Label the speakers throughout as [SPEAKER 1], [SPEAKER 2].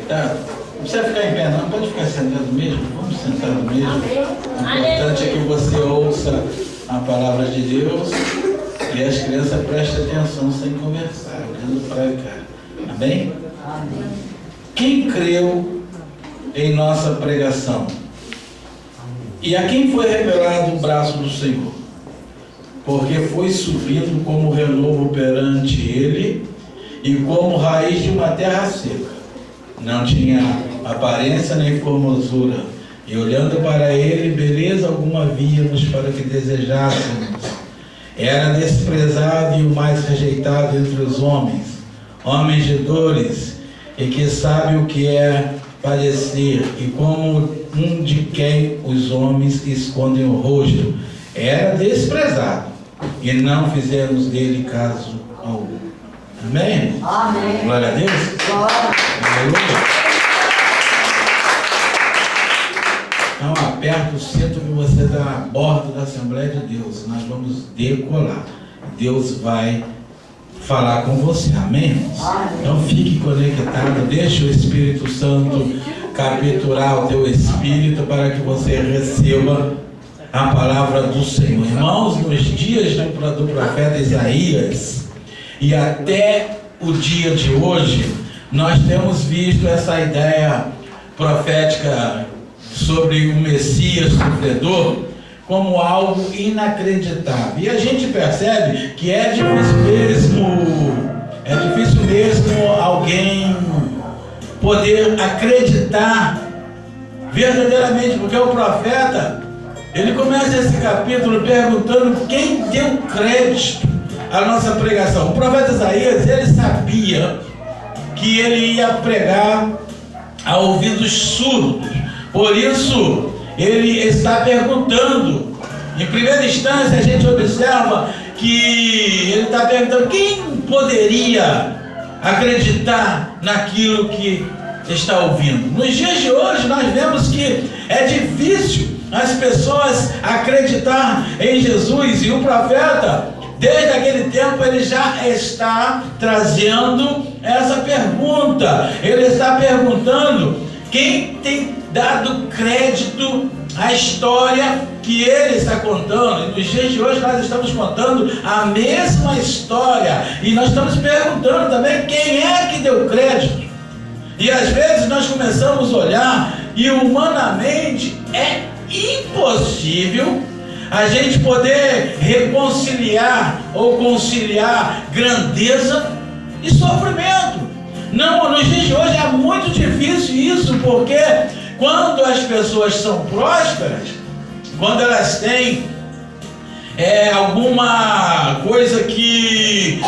[SPEAKER 1] Tá. Não precisa ficar em pé não, pode ficar sentado mesmo, vamos sentar mesmo. O importante é que você ouça a palavra de Deus e as crianças prestem atenção sem conversar, olhando para cá. Amém?
[SPEAKER 2] Amém.
[SPEAKER 1] Quem creu em nossa pregação? E a quem foi revelado o braço do Senhor? Porque foi subindo como renovo perante ele e como raiz de uma terra seca. Não tinha aparência nem formosura, e olhando para ele, beleza alguma víamos para que desejássemos. Era desprezado e o mais rejeitado entre os homens, homens de dores, e que sabe o que é padecer, e como um de quem os homens escondem o rosto. Era desprezado, e não fizemos dele caso algum. Amém?
[SPEAKER 2] Amém.
[SPEAKER 1] Glória a Deus.
[SPEAKER 2] Glória.
[SPEAKER 1] Aleluia. Então aperta o cinto que você está a bordo da Assembleia de Deus. Nós vamos decolar. Deus vai falar com você. Amém?
[SPEAKER 2] Amém.
[SPEAKER 1] Então fique conectado. Deixe o Espírito Santo capturar o teu espírito para que você receba a palavra do Senhor. Irmãos, nos dias do profeta Isaías e até o dia de hoje, nós temos visto essa ideia profética sobre o Messias sofredor como algo inacreditável. E a gente percebe que é difícil mesmo alguém poder acreditar verdadeiramente, porque o profeta, ele começa esse capítulo perguntando quem deu crédito à nossa pregação. O profeta Isaías, ele sabia que ele ia pregar a ouvidos surdos. Por isso, ele está perguntando. Em primeira instância, a gente observa que ele está perguntando quem poderia acreditar naquilo que está ouvindo. Nos dias de hoje, nós vemos que é difícil as pessoas acreditar em Jesus, e o profeta, desde aquele tempo, ele já está trazendo essa pergunta. Ele está perguntando quem tem dado crédito à história que ele está contando. E nos dias de hoje nós estamos contando a mesma história, e nós estamos perguntando também quem é que deu crédito. E às vezes nós começamos a olhar, e humanamente é impossível a gente poder reconciliar ou conciliar grandeza e sofrimento. Não, nos dias de hoje é muito difícil isso, porque quando as pessoas são prósperas, quando elas têm alguma coisa que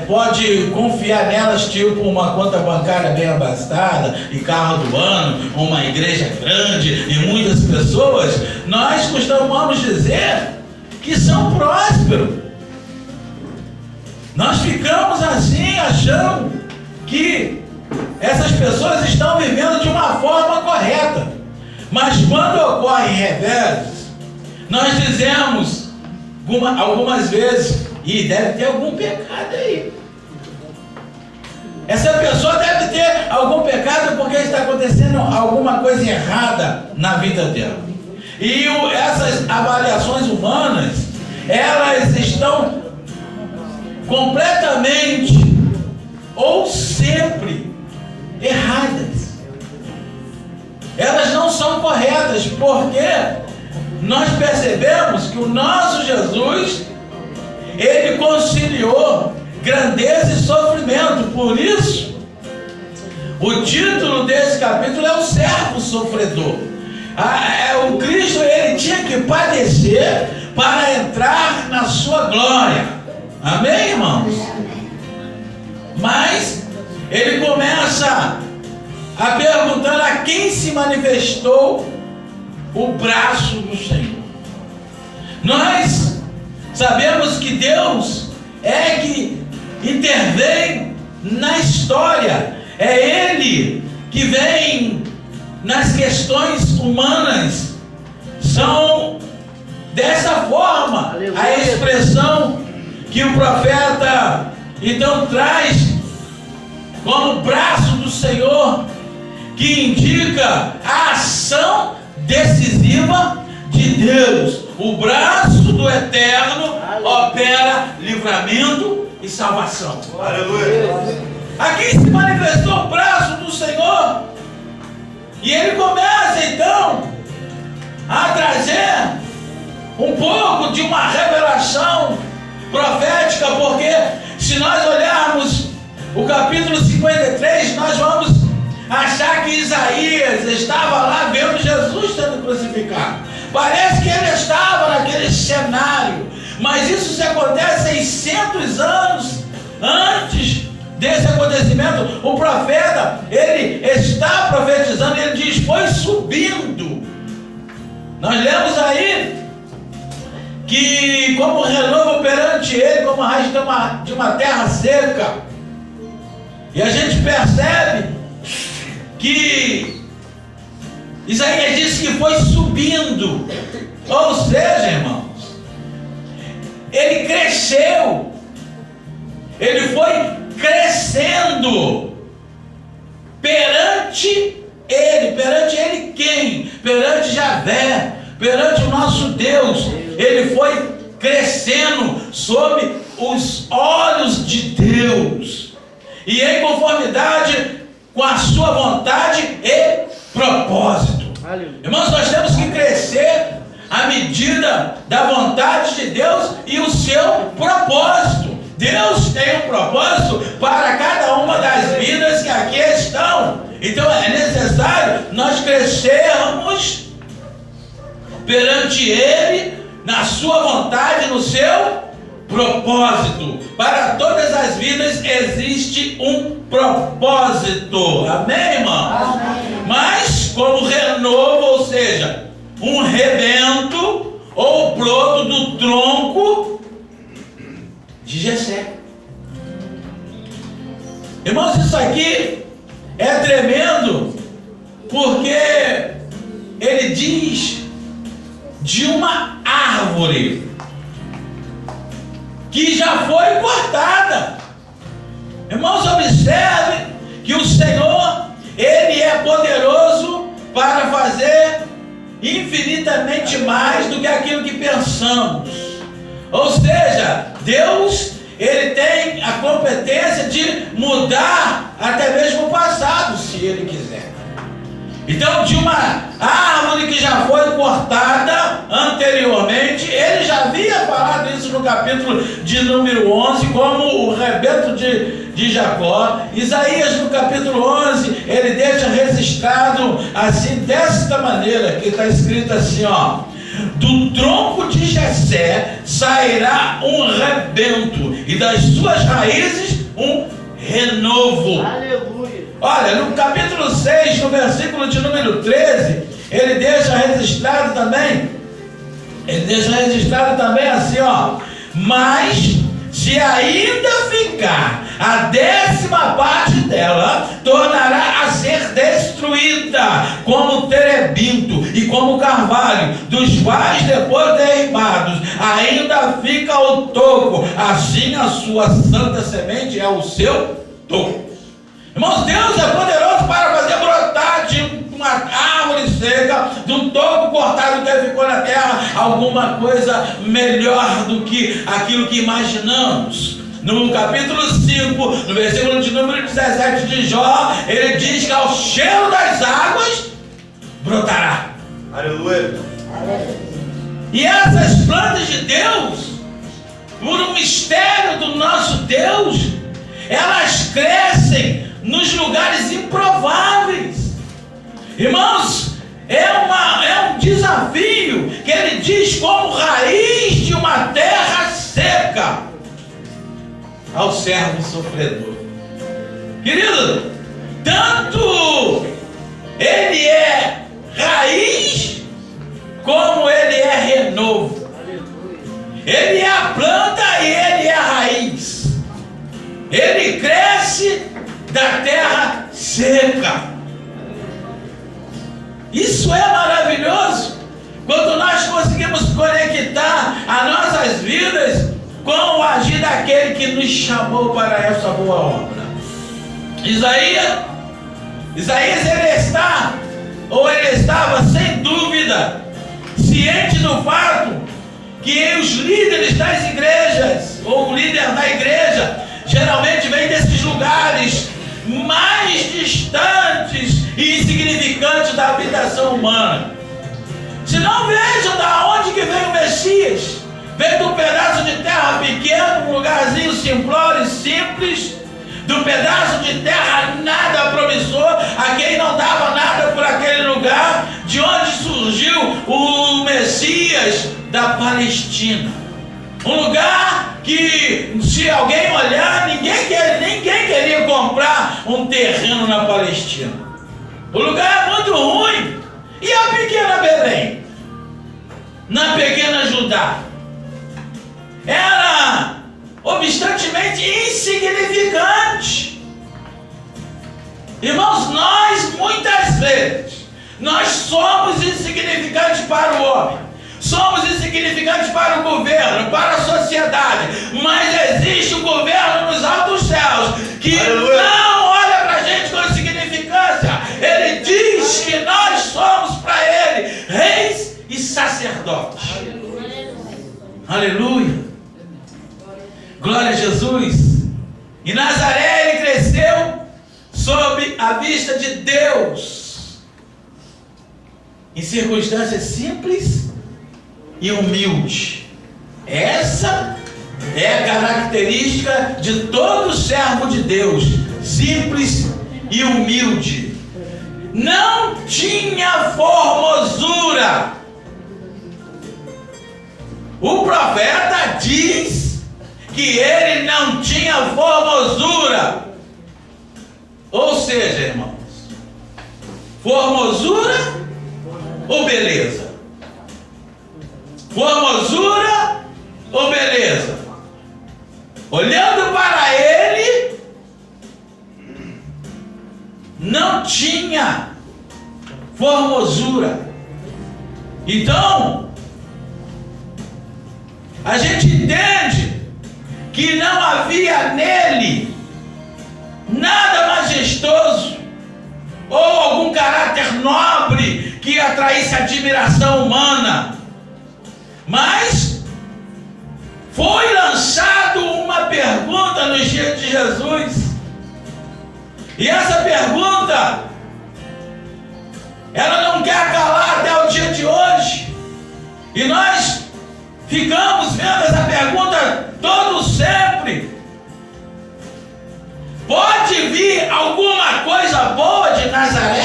[SPEAKER 1] pode confiar nelas, tipo uma conta bancária bem abastada e carro do ano, uma igreja grande e muitas pessoas, nós costumamos dizer que são prósperos. Nós ficamos assim achando que essas pessoas estão vivendo de uma forma correta. Mas quando ocorrem reveses, nós dizemos algumas vezes, e deve ter algum pecado aí. Essa pessoa deve ter algum pecado porque está acontecendo alguma coisa errada na vida dela. E essas avaliações humanas, elas estão completamente ou sempre erradas. Elas não são corretas, porque nós percebemos que o nosso Jesus, ele conciliou grandeza e sofrimento. Por isso, o título desse capítulo é o servo sofredor. O Cristo, ele tinha que padecer para entrar na sua glória. Amém, irmãos? Mas ele começa a perguntar a quem se manifestou o braço do Senhor. Nós sabemos que Deus é que intervém na história. É Ele que vem nas questões humanas. São dessa forma a expressão que o profeta então traz como braço do Senhor que indica a ação decisiva de Deus. O braço do Eterno opera livramento e salvação.
[SPEAKER 2] Aleluia.
[SPEAKER 1] Aqui se manifestou o braço do Senhor. E ele começa então a trazer um pouco de uma revelação profética, porque se nós olharmos o capítulo 53, nós vamos achar que Isaías estava lá vendo Jesus sendo crucificado. Parece que ele estava naquele cenário, mas isso se acontece 600 anos antes desse acontecimento. O profeta, ele está profetizando, ele diz: foi subindo. Nós lemos aí que como renovo perante ele, como a raiz de uma terra seca. E a gente percebe que Isaías disse que foi subindo. Ou seja, irmãos, ele cresceu, ele foi crescendo perante ele quem? Perante Javé, perante o nosso Deus. Ele foi crescendo sob os olhos de Deus e em conformidade com a sua vontade e propósito. Irmãos, nós temos que crescer à medida da vontade de Deus e o seu propósito. Deus tem um propósito para cada uma das vidas que aqui estão. Então é necessário nós crescermos perante Ele, na sua vontade, no seu propósito. Para todas as vidas existe um propósito. Amém, irmão? Amém. Mas como renovo, ou seja, um rebento ou broto do tronco de Jessé. Irmãos, isso aqui é tremendo, porque ele diz de uma árvore que já foi cortada. Irmãos, observe que o Senhor, Ele é poderoso para fazer infinitamente mais do que aquilo que pensamos. Ou seja, Deus, Ele tem a competência de mudar até mesmo o passado, se Ele quiser. Então, de uma árvore que já foi cortada anteriormente, ele já havia falado isso no capítulo de número 11, como o rebento de Jacó. Isaías, no capítulo 11, ele deixa registrado assim, desta maneira, que está escrito assim, ó: do tronco de Jessé sairá um rebento, e das suas raízes um renovo. Aleluia. Olha, no capítulo 6, no versículo de número 13, ele deixa registrado também assim, ó: mas se ainda ficar a 10ª parte dela, tornará a ser destruída, como o terebinto e como o carvalho, dos quais depois derribados ainda fica o toco, assim a sua santa semente é o seu toco. Irmãos, Deus é poderoso para fazer brotar de uma árvore seca, de um toco cortado que ficou na terra, alguma coisa melhor do que aquilo que imaginamos. No capítulo 5, no versículo de número 17 de Jó, ele diz que ao cheiro das águas brotará. Aleluia. E essas plantas de Deus, por um mistério do nosso Deus, elas crescem nos lugares improváveis. Irmãos, é um desafio que ele diz como raiz de uma terra seca ao servo sofredor. Querido, tanto ele é raiz como ele é renovo. Ele é a planta e ele é a raiz. Ele cresce da terra seca. Isso é maravilhoso quando nós conseguimos conectar as nossas vidas com o agir daquele que nos chamou para essa boa obra. Isaías Isaías ele estava sem dúvida ciente do fato que os líderes das igrejas, ou o líder da igreja, geralmente vem desses lugares mais distantes e insignificantes da habitação humana. Se não, vejam da onde que veio o Messias. Veio de um pedaço de terra pequeno, um lugarzinho simplório e simples, de um pedaço de terra nada promissor, a quem não dava nada por aquele lugar, de onde surgiu o Messias da Palestina. Um lugar que, se alguém olhar, ninguém queria comprar um terreno na Palestina. O lugar é muito ruim. E a pequena Belém? Na pequena Judá? Era obstantemente insignificante. Irmãos, nós muitas vezes somos insignificantes para o homem, somos insignificantes para o governo, para a sociedade, mas existe um governo nos altos céus que não olha para a gente com insignificância. Ele diz que nós somos para ele reis e sacerdotes. Aleluia. Glória a Jesus. Em Nazaré ele cresceu sob a vista de Deus, em circunstâncias simples e humildes. Essa é a característica de todo servo de Deus, simples e humilde. Não tinha formosura. O profeta diz que ele não tinha formosura. Ou seja, irmãos, formosura ou beleza? Formosura ou beleza? Olhando para ele, não tinha formosura. Então, a gente entende que não havia nele nada majestoso ou algum caráter nobre que atraísse admiração humana. Mas foi lançado uma pergunta nos dias de Jesus, e essa pergunta ela não quer calar até o dia de hoje, e nós ficamos vendo essa pergunta todo sempre. Pode vir alguma coisa boa de Nazaré?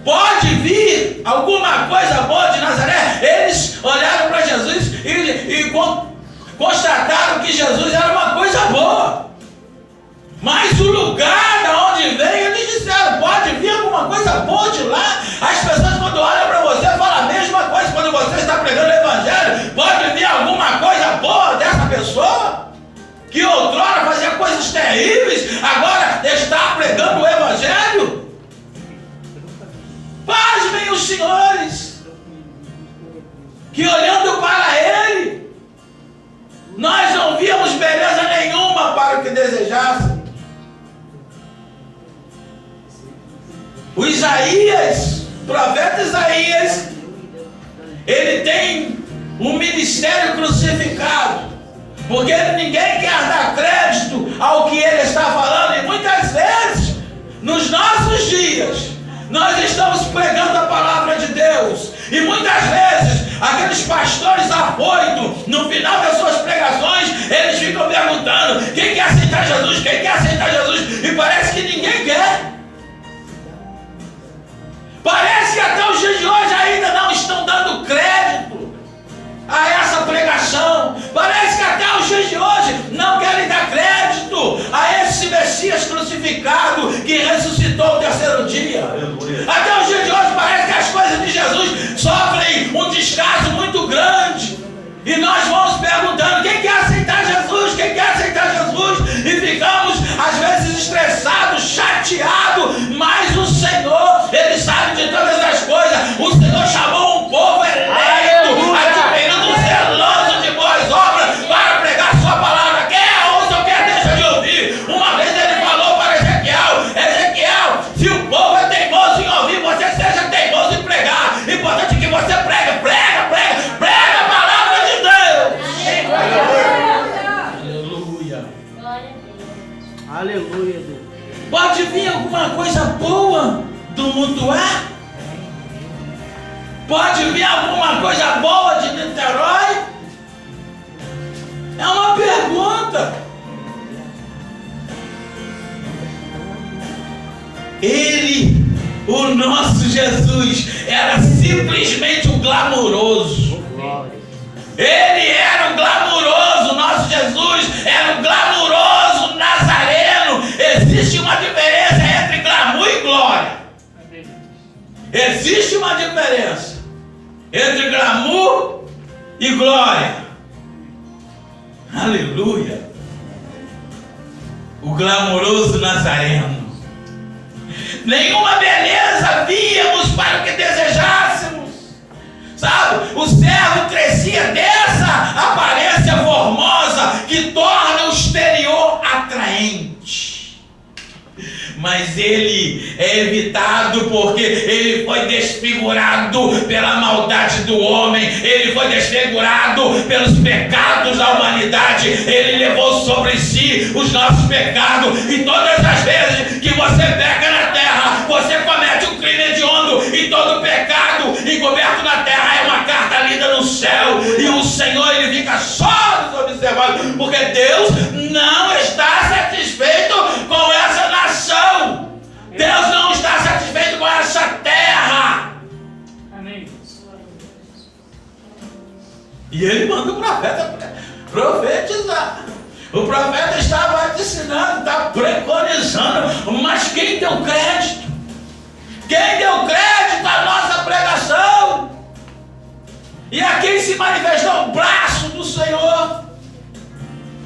[SPEAKER 1] Pode vir alguma coisa boa de Nazaré? Eles olharam para Jesus e constataram que Jesus era uma coisa boa. Mas o lugar de onde veio, eles disseram, pode vir alguma coisa boa de lá? As pessoas quando olham para você falam a mesma coisa quando você está pregando o Evangelho. Pode vir alguma coisa boa dessa pessoa? Que outrora fazia coisas terríveis, agora está pregando o Evangelho? Pasmem os senhores, que olhando para ele, nós não víamos beleza nenhuma para o que desejasse. O Isaías, o profeta Isaías, ele tem um ministério crucificado, porque ninguém quer dar crédito ao que ele está falando, e muitas vezes, nos nossos dias, nós estamos pregando a palavra de Deus, e muitas vezes, aqueles pastores afoitos, no final das suas pregações, eles ficam perguntando, quem quer aceitar Jesus? Quem quer aceitar Jesus? E parece que ninguém quer. Parece que até os dias de hoje ainda não estão dando crédito a essa pregação. Parece que até os dias de hoje não querem dar crédito a esse Messias crucificado que ressuscitou no terceiro dia. Até os dias de hoje parece que as coisas de Jesus sofrem um descaso muito grande. E nós vamos perguntando, quem quer aceitar Jesus? Quem quer aceitar Jesus? E ficamos às vezes estressados, chateados, mas o Senhor, Ele sabe de todas as coisas. O Senhor chamou um povo eleito, adquirindo um zeloso de boas obras para pregar sua palavra. Quer ouça ou quer deixa de ouvir. Uma vez Ele falou para Ezequiel, vir alguma coisa boa do Mutuá? Pode vir alguma coisa boa de Niterói? É uma pergunta. Ele, o nosso Jesus, era simplesmente o glamouroso. Ele era o glamouroso, nosso Jesus era o glamouroso nazareno. Existe uma diferença entre glamour e glória. Existe uma diferença entre glamour e glória. Aleluia. O glamouroso nazareno. Nenhuma beleza víamos para o que desejássemos. Sabe, o servo crescia dessa aparência formosa que torna o exterior atraente. Mas ele é evitado porque ele foi desfigurado pela maldade do homem, ele foi desfigurado pelos pecados da humanidade, ele levou sobre si os nossos pecados, e todas as vezes que você peca na terra, você comete um crime hediondo, e todo pecado encoberto na terra é uma carta lida no céu, e o Senhor ele fica só nos observando, porque Deus não está satisfeito com essa nação. Deus não está satisfeito com essa terra. Amém. E ele manda o profeta profetizar. O profeta estava ensinando, está preconizando, mas quem deu crédito? Quem deu crédito à nossa pregação? E a quem se manifestou o braço do Senhor?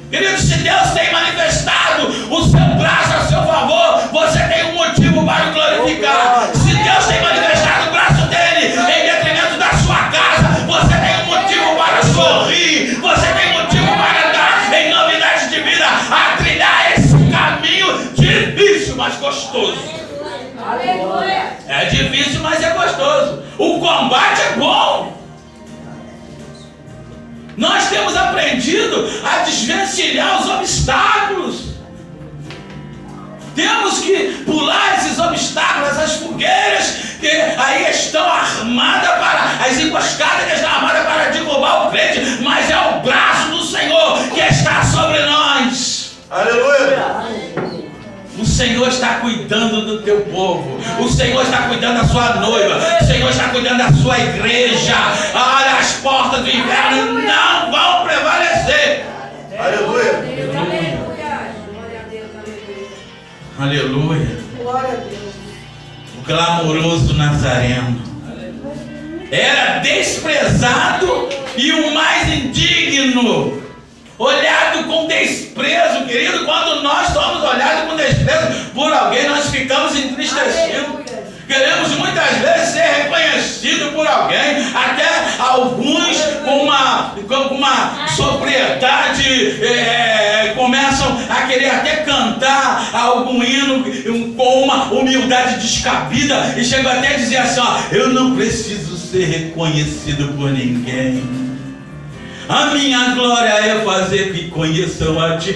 [SPEAKER 1] Queridos, se Deus tem manifestado o seu braço a seu favor, você tem um motivo para o glorificar. Se Deus tem manifestado o braço dele em detrimento da sua casa, você tem um motivo para sorrir, você tem um motivo para andar em novidade de vida, a trilhar esse caminho difícil, mas gostoso. Aleluia. É difícil, mas é gostoso. O combate é bom. Nós temos aprendido a desvencilhar os obstáculos. Temos que pular esses obstáculos, essas fogueiras que aí estão armadas para, as emboscadas que estão armadas para derrubar o crente, mas é o braço do Senhor que está sobre nós. Aleluia! O Senhor está cuidando do teu povo. O Senhor está cuidando da sua noiva. O Senhor está cuidando da sua igreja. Olha, as portas do inferno não vão prevalecer. Aleluia. Aleluia. Glória a Deus. O glamouroso nazareno era desprezado e o mais indigno, olhado com desprezo, querido. Quando nós somos olhados com desprezo por alguém, nós ficamos entristecidos. Queremos muitas vezes ser reconhecidos por alguém, até alguns com uma sobriedade começam a querer até cantar algum hino com uma humildade descabida e chegam até a dizer assim: ó, eu não preciso ser reconhecido por ninguém. A minha glória é fazer que conheçam a ti.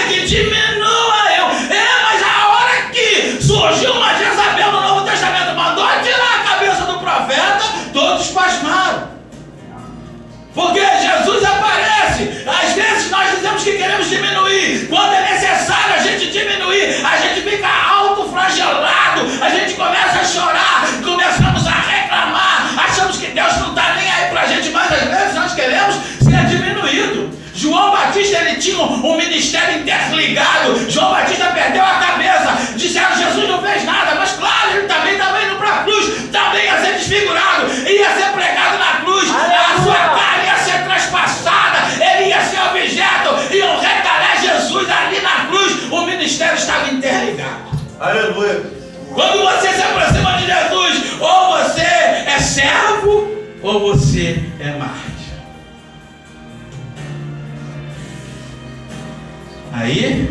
[SPEAKER 1] Que diminua eu. Mas a hora que surgiu uma Jezabel no Novo Testamento, mandou tirar a cabeça do profeta, todos pasmaram. Porque Jesus aparece. Às vezes nós dizemos que queremos diminuir. Quando é necessário a gente diminuir, a gente fica autoflagelado, a gente começa a chorar, começamos a reclamar, achamos que Deus não está nem aí pra gente, mas às vezes nós queremos ser diminuído. João Batista, ele tinha um ministério interligado. João Batista perdeu a cabeça. Disseram: Jesus não fez nada, mas claro, ele também estava indo para a cruz, também ia ser desfigurado, ia ser pregado na cruz, a sua carne ia ser traspassada, ele ia ser objeto, iam retalhar Jesus ali na cruz. O ministério estava interligado. Aleluia. Quando você se aproxima de Jesus, ou você é servo ou você é mártir. Aí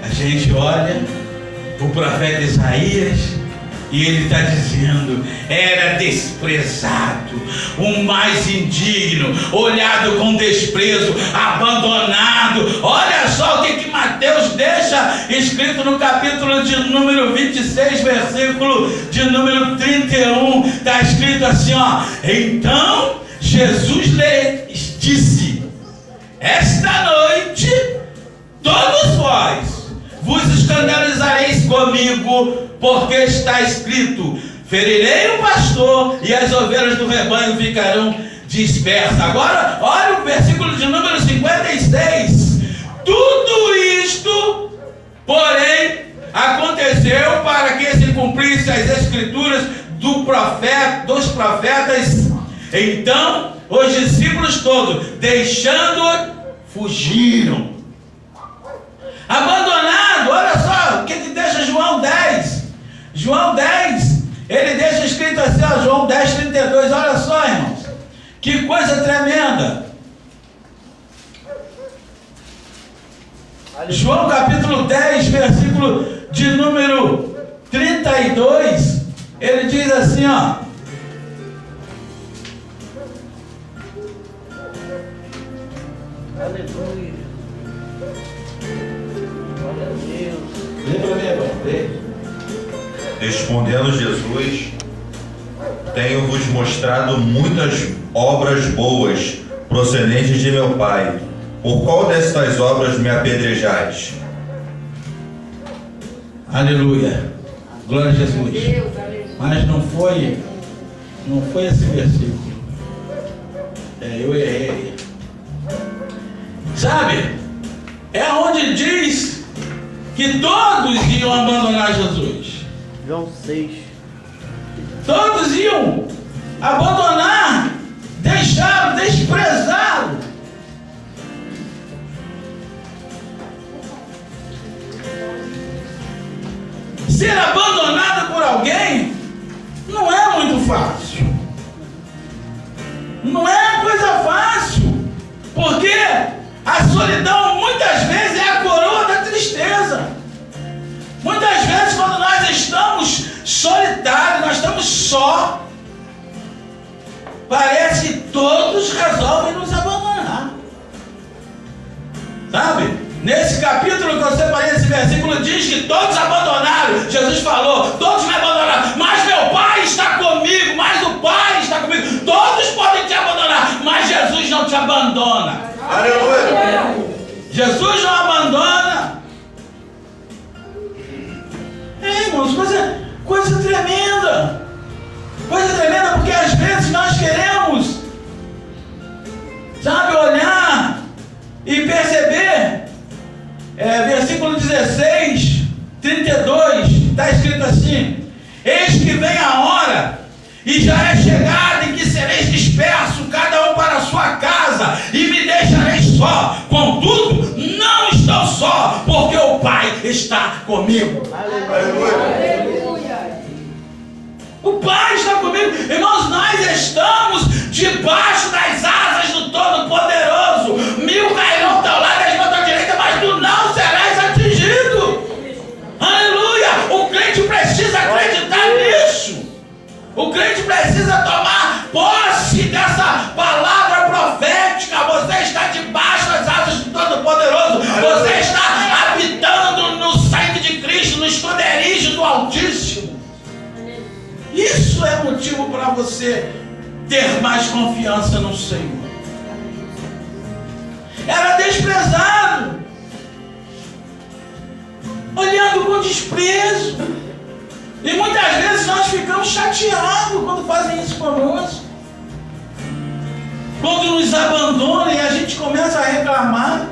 [SPEAKER 1] a gente olha o profeta Isaías, E ele está dizendo: era desprezado, o mais indigno, olhado com desprezo, abandonado. Olha só o que Mateus deixa escrito no capítulo de número 26, versículo de número 31. Está escrito assim, ó: então Jesus lhes disse: esta noite todos vós vos escandalizareis comigo, porque está escrito: ferirei o pastor e as ovelhas do rebanho ficarão dispersas. Agora, olha o versículo de número 56. Tudo isto, porém, aconteceu para que se cumprisse as escrituras dos profetas. Então, os discípulos todos, deixando-o, fugiram. Abandonado, olha só o que deixa João 10. João 10, ele deixa escrito assim, ó, João 10, 32, olha só, irmãos, que coisa tremenda. João capítulo 10, versículo de número 32, ele diz assim, ó:
[SPEAKER 2] aleluia. Glória a Deus.
[SPEAKER 1] Lembra mesmo?
[SPEAKER 3] Respondendo Jesus: tenho-vos mostrado muitas obras boas procedentes de meu Pai. Por qual destas obras me apedrejais?
[SPEAKER 1] Aleluia. Glória a Jesus. Mas não foi esse versículo. Eu errei. Sabe? É onde diz que todos iam abandonar Jesus.
[SPEAKER 2] João 6.
[SPEAKER 1] Todos iam abandonar, deixá-lo, desprezá-lo. Ser abandonado por alguém não é muito fácil. Não é coisa fácil. Porque a solidão muitas vezes é a coroa da tristeza. Muitas vezes quando nós estamos solitários, nós estamos só, parece que todos resolvem nos abandonar. Sabe? Nesse capítulo que eu separei, esse versículo diz que todos abandonaram. Jesus falou: todos me abandonaram, mas meu Pai está comigo, mas o Pai está comigo. Todos podem te abandonar, mas Jesus não te abandona.
[SPEAKER 3] Aleluia!
[SPEAKER 1] Jesus não abandona. Irmãos, coisa tremenda. Coisa tremenda, porque às vezes nós queremos, sabe, olhar e perceber. Versículo 16, 32, está escrito assim: eis que vem a hora, e já é chegada, em que sereis dispersos, cada um para a sua casa, e me deixareis só. Contudo, não estou só, porque o Pai está comigo.
[SPEAKER 3] Aleluia!
[SPEAKER 1] O Pai está comigo. Irmãos, nós estamos debaixo das asas do Todo-Poderoso. 1000 cairão ao teu lado, 10 à tua direita, mas tu não serás atingido. Aleluia! O crente precisa acreditar nisso. O crente precisa tomar posse dessa palavra profética. Você está debaixo das asas do Todo-Poderoso. Você está habitando no sangue de Cristo, no esconderijo do Altíssimo. Isso é motivo para você ter mais confiança no Senhor. Era desprezado, olhando com desprezo. E muitas vezes nós ficamos chateados quando fazem isso conosco. Quando nos abandonam e a gente começa a reclamar.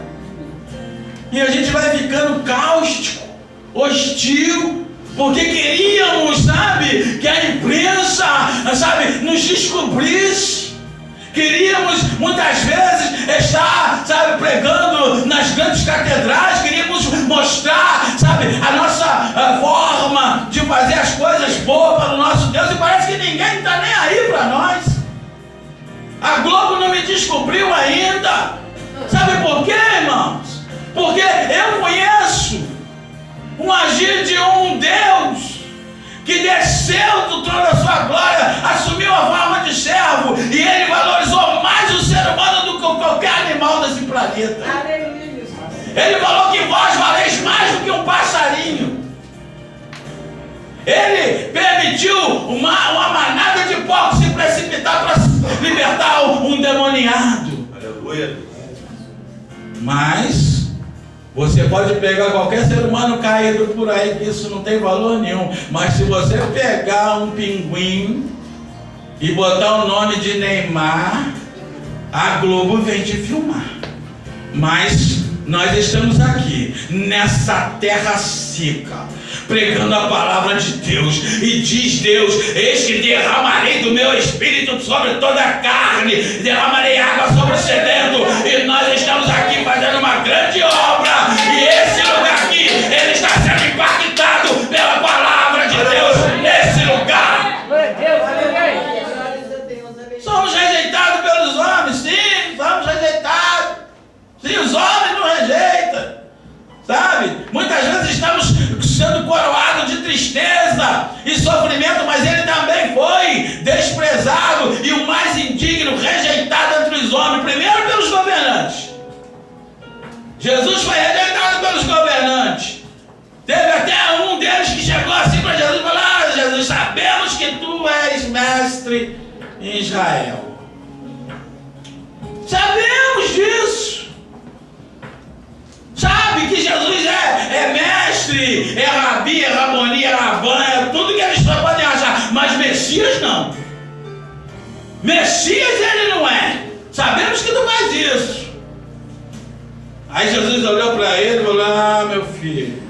[SPEAKER 1] E a gente vai ficando cáustico, hostil. Porque queríamos, sabe, que a imprensa, sabe, nos descobrisse. Queríamos, muitas vezes, estar, sabe, pregando nas grandes catedrais. Queríamos mostrar, sabe, a nossa forma de fazer as coisas boas para o nosso Deus. E parece que ninguém está nem aí para nós. A Globo não me descobriu ainda. Sabe por quê, irmãos? Porque eu conheço um agir de um Deus que desceu do trono da sua glória, assumiu a forma de servo, e ele valorizou mais o ser humano do que qualquer animal desse planeta. Ele falou que vós valeis mais do que um passarinho. Ele permitiu uma manada de porcos se precipitar para libertar um demoniado.
[SPEAKER 3] Aleluia.
[SPEAKER 1] Mas você pode pegar qualquer ser humano caído por aí, que isso não tem valor nenhum. Mas se você pegar um pinguim e botar o nome de Neymar, a Globo vem te filmar. Mas nós estamos aqui, nessa terra seca, pregando a palavra de Deus, e diz Deus: eis que derramarei do meu espírito sobre toda a carne, derramarei água sobre o sedento, e nós estamos aqui fazendo uma grande obra, e esse lugar aqui, ele está sendo impactado pela palavra de Deus nesse lugar. Somos rejeitados pelos homens, sim, somos rejeitados. Sim, os homens não rejeitam, sabe? Muitas vezes estamos sendo coroados de tristeza e sofrimento, mas ele também foi desprezado e o mais indigno, rejeitado entre os homens, primeiro pelos governantes. Jesus foi rejeitado pelos governantes. Teve até um deles que chegou assim para Jesus e falou: ah, Jesus, sabemos que tu és mestre em Israel. Sabemos disso. Sabe que Jesus é mestre, é rabi, é raboni, é rabã, é tudo que eles só podem achar. Mas Messias não. Messias ele não é. Sabemos que tu faz isso. Aí Jesus olhou para ele e falou: ah, meu filho,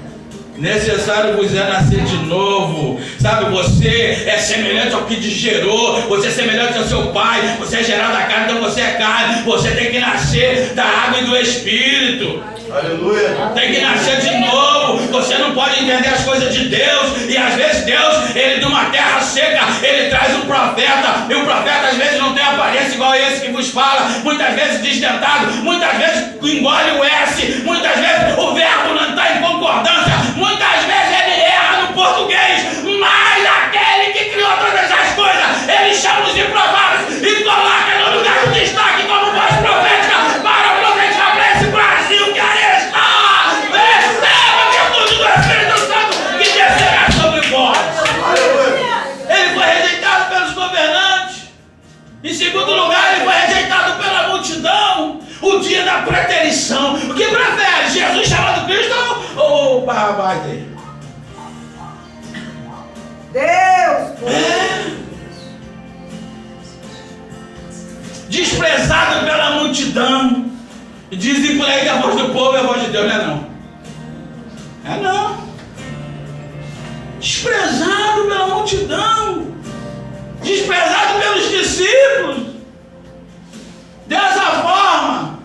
[SPEAKER 1] necessário vos é nascer de novo. Sabe, você é semelhante ao que te gerou, você é semelhante ao seu pai, você é gerado da carne, então você é carne. Você tem que nascer da água e do Espírito.
[SPEAKER 3] Aleluia.
[SPEAKER 1] Tem que nascer de novo. Você não pode entender as coisas de Deus. E às vezes Deus, ele de uma terra seca, ele traz um profeta. E o profeta às vezes não tem aparência igual esse que vos fala. Muitas vezes desdentado, muitas vezes engole o S, muitas vezes o verbo não está em concordância, muitas vezes ele erra no português. Mas aquele que criou todas as coisas, ele chama os improváveis e coloca no lugar de destaque como voz profética para profetizar para esse Brasil que aí está. Receba a virtude do Espírito Santo que descerá sobre vós. Ele foi rejeitado pelos governantes. Em segundo lugar, ele foi rejeitado pela multidão. O dia da preterição. O que prefere? Jesus chamado Cristo ou o Barrabás aí?
[SPEAKER 4] Deus!
[SPEAKER 1] Desprezado pela multidão. E dizem por aí que a voz do povo é a voz de Deus, não é não? É não. Desprezado pela multidão. Desprezado pelos discípulos. Dessa forma,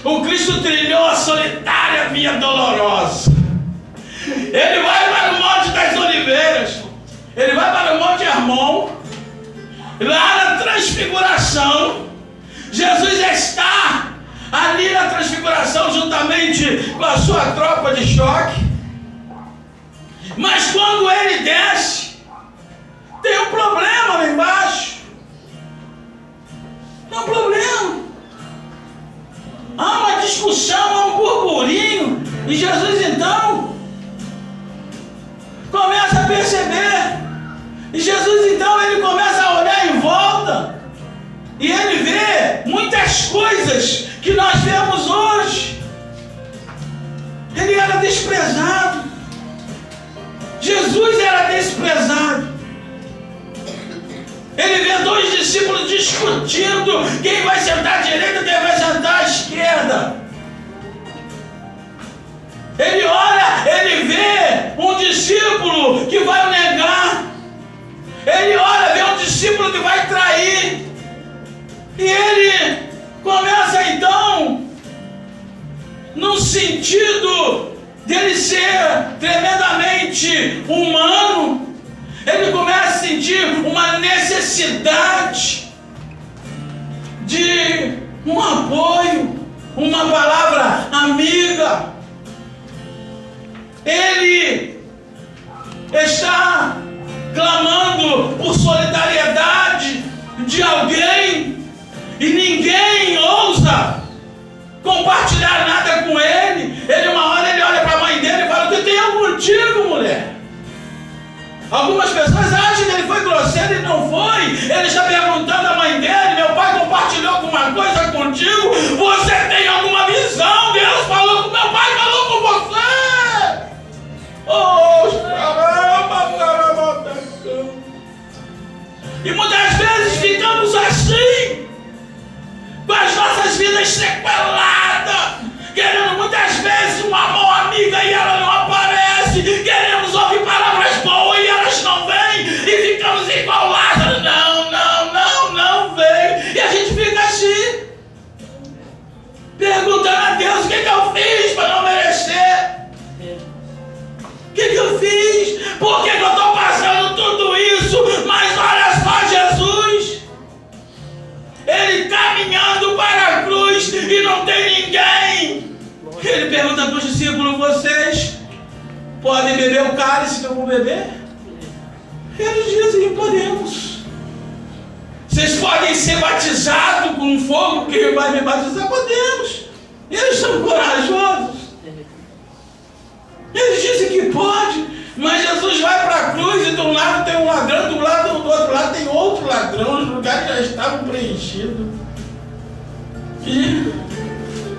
[SPEAKER 1] o Cristo trilhou a solitária via dolorosa. Ele vai para o Monte das Oliveiras. Ele vai para o Monte Hermon. Lá na transfiguração, Jesus está ali na transfiguração juntamente com a sua tropa de choque. Mas quando ele desce, tem um problema lá embaixo. Tem um problema. Há uma discussão, há um burburinho. E Jesus então começa a perceber. E Jesus então ele começa a olhar em volta. E ele vê muitas coisas que nós vemos hoje. Ele era desprezado. Jesus era desprezado. Ele vê dois discípulos discutindo quem vai sentar à direita e quem vai sentar à esquerda. Ele olha, ele vê um discípulo que vai o negar. Ele olha, vê um discípulo que vai trair. E ele começa então, num sentido dele ser tremendamente humano, ele começa a sentir uma necessidade de um apoio, uma palavra amiga. Ele está clamando por solidariedade de alguém e ninguém ousa compartilhar nada com ele. Uma hora ele olha para a mãe dele e fala: o que tem contigo, mulher? Algumas pessoas acham que ele foi grosseiro e não foi. Ele está perguntando à mãe dele: meu pai compartilhou alguma coisa contigo? Você tem alguma visão? Deus falou com meu pai, falou com você. Oh, caramba. E muitas vezes ficamos assim, com as nossas vidas sequeladas, querendo muitas vezes uma mão amiga e ela não aparece, queremos ouvir palavras boas e elas não vêm, e ficamos igual Lázaro: não vem. E a gente fica assim, perguntando a Deus: o que eu fiz para não merecer? O que eu fiz? Por que eu estou passando tudo isso? Mas olha só, Jesus, ele caminhando para a cruz e não tem ninguém. Ele pergunta para os discípulos: vocês podem beber o cálice que eu vou beber? Eles dizem: podemos. Vocês podem ser batizados com fogo que ele vai me batizar? Podemos. Eles são corajosos. Eles dizem que pode, mas Jesus vai para a cruz e de um lado tem um ladrão, do outro lado tem outro ladrão. Os lugares já estavam preenchidos e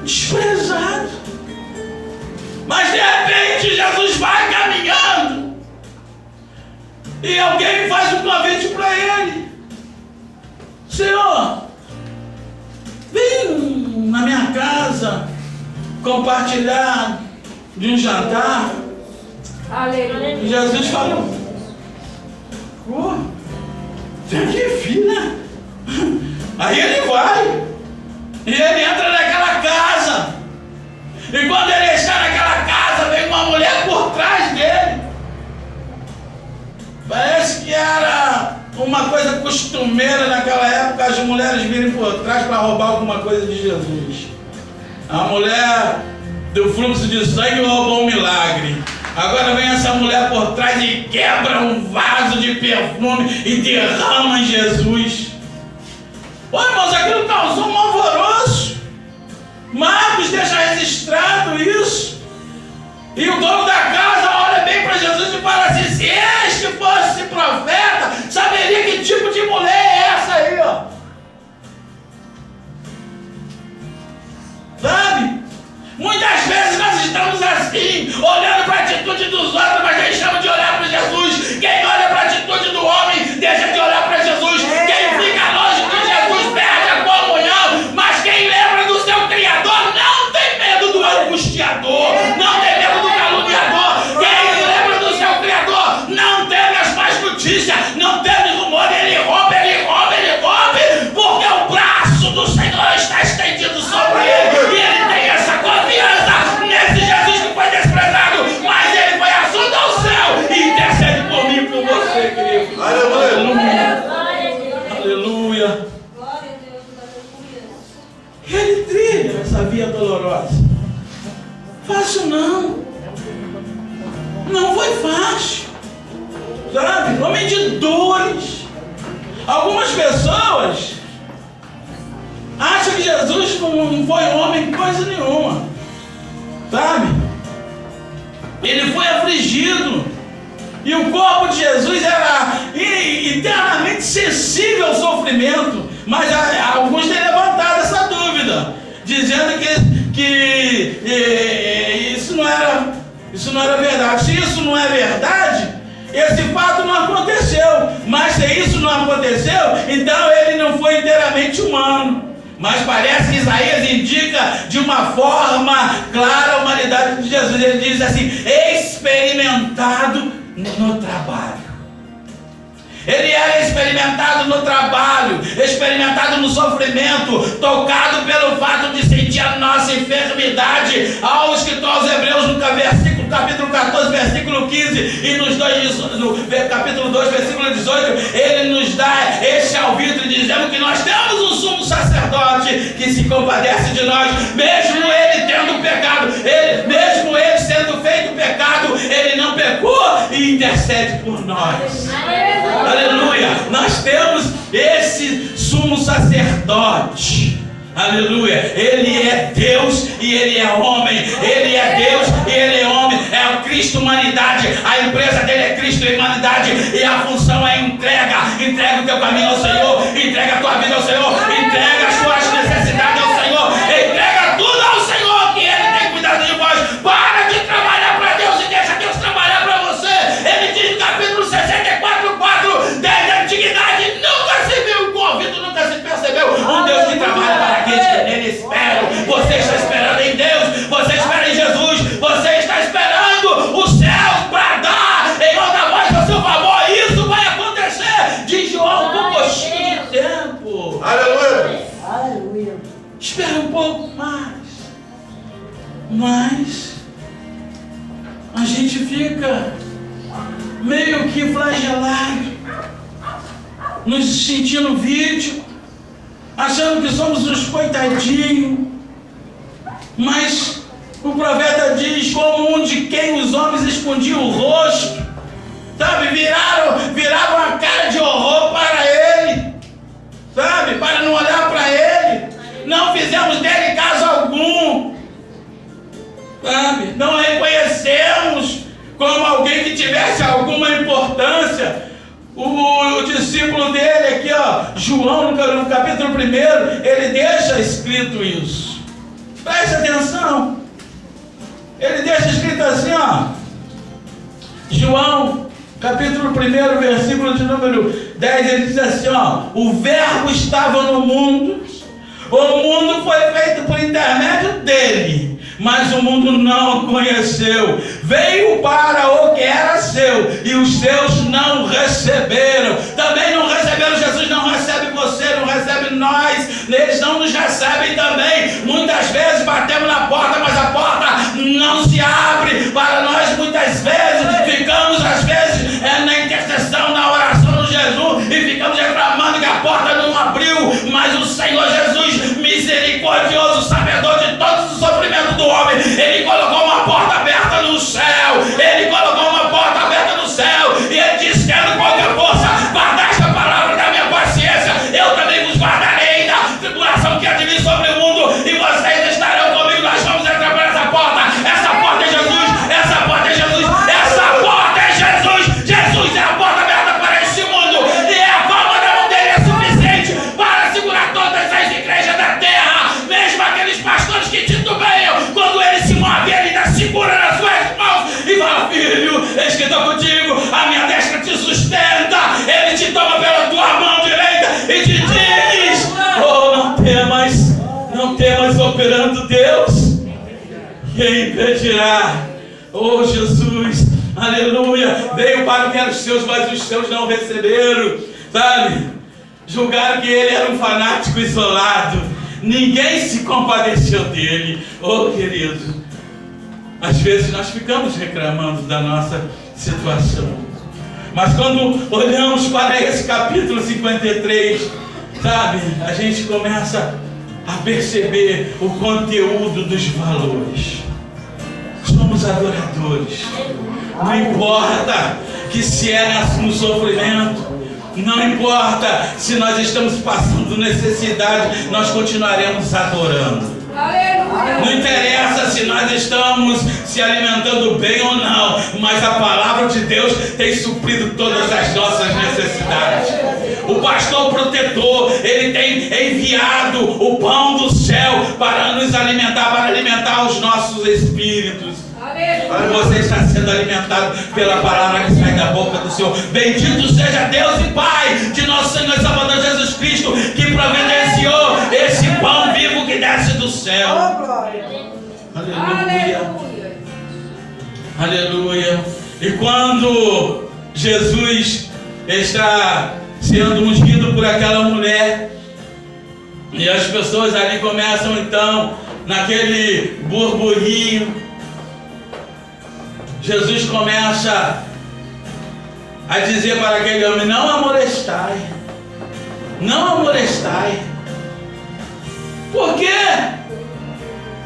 [SPEAKER 1] desprezados. Mas de repente Jesus vai caminhando e alguém faz um convite para ele: Senhor, vem na minha casa compartilhar de um jantar.
[SPEAKER 4] Aleluia.
[SPEAKER 1] E Jesus falou: vem aqui, filha. Aí ele vai e ele entra naquela casa, e quando ele está naquela casa, vem uma mulher por trás dele. Parece que era uma coisa costumeira naquela época as mulheres virem por trás para roubar alguma coisa de Jesus. A mulher do fluxo de sangue roubou um milagre. Agora vem essa mulher por trás e quebra um vaso de perfume e derrama em Jesus. Ô, irmãos, aquilo causou um alvoroço. Marcos deixa registrado isso. E o dono da casa olha bem para Jesus e fala assim: se este fosse profeta, saberia que tipo de mulher é essa aí, ó. Sabe? Muitas vezes nós estamos assim, olhando para a atitude dos outros, mas deixamos de olhar para Jesus. Quem olha para a atitude do homem, deixa de olhar para Jesus. Quem fica longe de Jesus perde a comunhão, mas quem lembra do seu Criador não tem medo do angustiador, não tem medo do caluniador. Quem lembra do seu Criador não teme as más notícias, não teme rumor. Ele rompe, porque o braço do Senhor está estendido sobre ele, e ele tem essa confiança nesse Jesus que foi desprezado, mas ele foi assunto ao céu e intercede por mim e por você, querido. Aleluia. Aleluia. Ele trilha essa via dolorosa. Fácil não. Não foi fácil. Sabe? Homem de dores. Algumas pessoas acham que Jesus não foi homem coisa nenhuma. Sabe? Ele foi afligido. E o corpo de Jesus era eternamente sensível ao sofrimento. Mas alguns têm levantado essa dúvida, dizendo que isso não era verdade. Se isso não é verdade, esse fato não aconteceu. Mas se isso não aconteceu, então ele não foi inteiramente humano. Mas parece que Isaías indica de uma forma clara a humanidade de Jesus. Ele diz assim: experimentado no trabalho. Ele era experimentado no trabalho, experimentado no sofrimento, tocado pelo fato de sentir a nossa enfermidade. Ao escritor aos Hebreus, no capítulo 14, versículo 15, e no capítulo 2, versículo 18, ele nos dá este alvitre, dizendo que nós temos um sumo sacerdote que se compadece de nós, mesmo ele tendo pecado, mesmo ele sendo feito pecado, ele não pecou e intercede intercede por nós. Aleluia. Nós temos esse sumo sacerdote. Aleluia. Ele é Deus e Ele é homem. Ele é Deus e Ele é homem. É o Cristo humanidade. A empresa dele é Cristo e humanidade. E a função é entrega. Entrega o teu caminho ao Senhor. Entrega a tua vida ao Senhor. Entrega as tuas necessidades ao Senhor. Entrega tudo ao Senhor, que Ele tem cuidado de vós. Para de trabalhar para Deus e deixa Deus trabalhar para você. Ele diz no capítulo 64:4, desde a antiguidade nunca se viu, com o ouvido nunca se percebeu um Deus que trabalha para aqueles que nele esperam. Você está esperando em Deus, você espera em Jesus, você está esperando o céu bradar em alta voz ao seu favor. Isso vai acontecer, diz João, com coxinha de tempo.
[SPEAKER 3] Aleluia.
[SPEAKER 2] Aleluia.
[SPEAKER 1] Espera um pouco mais. Mas a gente fica meio que flagelado, nos sentindo vítima, achando que somos uns coitadinhos. Mas o profeta diz, como um de quem os homens escondiam o rosto, sabe, viravam a cara de horror para ele, sabe, para não olhar para ele, não fizemos dele caso algum, sabe, não reconhecemos como alguém que tivesse alguma importância. O discípulo dele aqui, ó, João, no capítulo 1, ele deixa escrito isso. Preste atenção. Ele deixa escrito assim, ó. João, capítulo 1, versículo de número 10, ele diz assim, ó. O verbo estava no mundo, o mundo foi feito por intermédio dele, mas o mundo não o conheceu. Veio para o que era seu, e os seus não receberam. Também não receberam. Jesus não recebe você, não recebe nós. Eles não nos recebem também. Muitas vezes batemos na porta, mas a porta não se abre para nós. Muitas vezes ficamos, às vezes, na intercessão, na oração, no jejum, e ficamos reclamando que a porta não abriu. Mas o Senhor Jesus, misericordioso, sabedor de todos os sofrimentos do homem, Ele colocou uma porta aberta no céu. Ele colocou uma porta aberta no céu. E Ele diz, tendo qualquer força, guardaste a palavra da minha paciência, eu também vos guardarei da tribulação que há de vir sobre o mundo, e vocês estarão comigo. Nós vamos entrar por essa porta. Essa porta é Jesus. Essa porta é Jesus. Essa porta é Jesus. Jesus é a porta aberta para este mundo. E a palma da mão dele é suficiente para segurar todas as igrejas da terra. Mesmo aqueles pastores que titubeiam, quando ele se move, ele ainda segura nas suas mãos e fala, filho, eis que estou contigo, a minha destra te sustenta. Ele te toma pela tua mão direita e te diz, oh, não temas, operando Deus, quem impedirá? Oh, Jesus, aleluia, veio para o que eram os seus, mas os seus não receberam, sabe? Julgaram que ele era um fanático isolado, ninguém se compadeceu dele. Oh, querido, às vezes nós ficamos reclamando da nossa situação, mas quando olhamos para esse capítulo 53, sabe, a gente começa a perceber o conteúdo dos valores. Somos adoradores. Não importa que se é no sofrimento, não importa se nós estamos passando necessidade, nós continuaremos adorando.
[SPEAKER 4] Aleluia.
[SPEAKER 1] Não interessa se nós estamos se alimentando bem ou não, mas a palavra de Deus tem suprido todas as nossas necessidades. O pastor protetor, ele tem enviado o pão do céu para nos alimentar, para alimentar os nossos espíritos. Você está sendo alimentado pela palavra que sai da boca do Senhor. Bendito seja Deus e Pai de nosso Senhor e Salvador Jesus Cristo, que providenciou esse pão vivo que desce do céu. Aleluia. Aleluia. E quando Jesus está sendo ungido por aquela mulher, e as pessoas ali começam então naquele burburinho, Jesus começa a dizer para aquele homem, não amorestai, não amorestai. Por quê?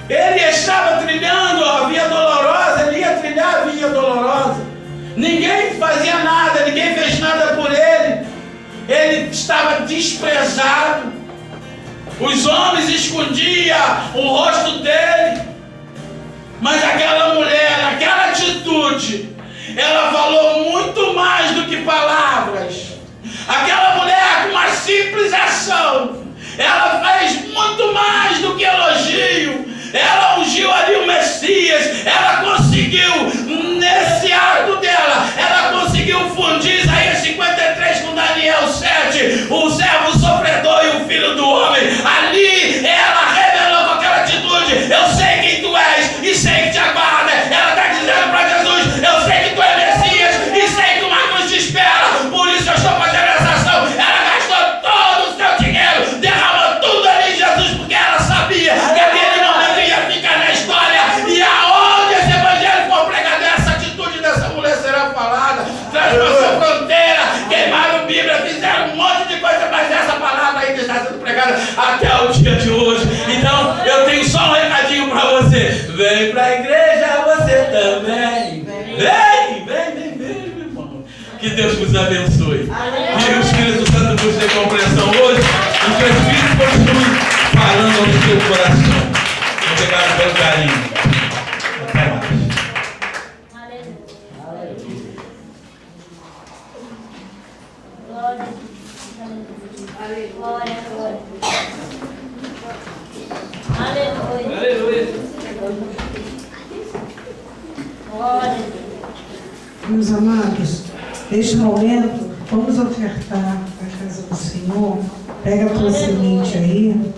[SPEAKER 1] Ele estava trilhando a via dolorosa, ele ia trilhar a via dolorosa. Ninguém fazia nada, ninguém fez nada por ele. Ele estava desprezado. Os homens escondiam o rosto dele. Mas aquela mulher, naquela atitude, ela falou muito mais do que palavras. Aquela mulher, com uma simples ação, ela fez muito mais do que elogio. Ela ungiu ali o Messias. Ela conseguiu, nesse ato dela, ela conseguiu fundir Isaías 53 com Daniel 7. O servo sofredor e o filho do homem. Ali ela revelou com aquela atitude: eu sei quem tu és e sei que te aguarda. Ela está dizendo para Jesus: eu sei que tu é Messias e sei que uma cruz te espera. Por isso eu estou fazendo essa ação. Ela gastou todo o seu dinheiro, derramou tudo ali em Jesus, porque ela sabia que aquele momento ia ficar na história. E aonde esse evangelho for pregado, essa atitude dessa mulher será falada. Transpassou fronteira, queimaram Bíblia, fizeram um monte de coisa, mas essa palavra ainda está sendo pregada até o dia de hoje. Então eu tenho só um recadinho para você: vem para a igreja você também. Vem, meu irmão. Que Deus vos abençoe. Que o Espírito Santo vos dê compreensão hoje e que o Espírito continue falando no seu coração. Obrigado pelo carinho. Até mais.
[SPEAKER 4] Glória, glória. Aleluia. Aleluia. Glória.
[SPEAKER 5] Meus amados, neste momento, vamos ofertar a casa do Senhor. Pega a tua semente aí.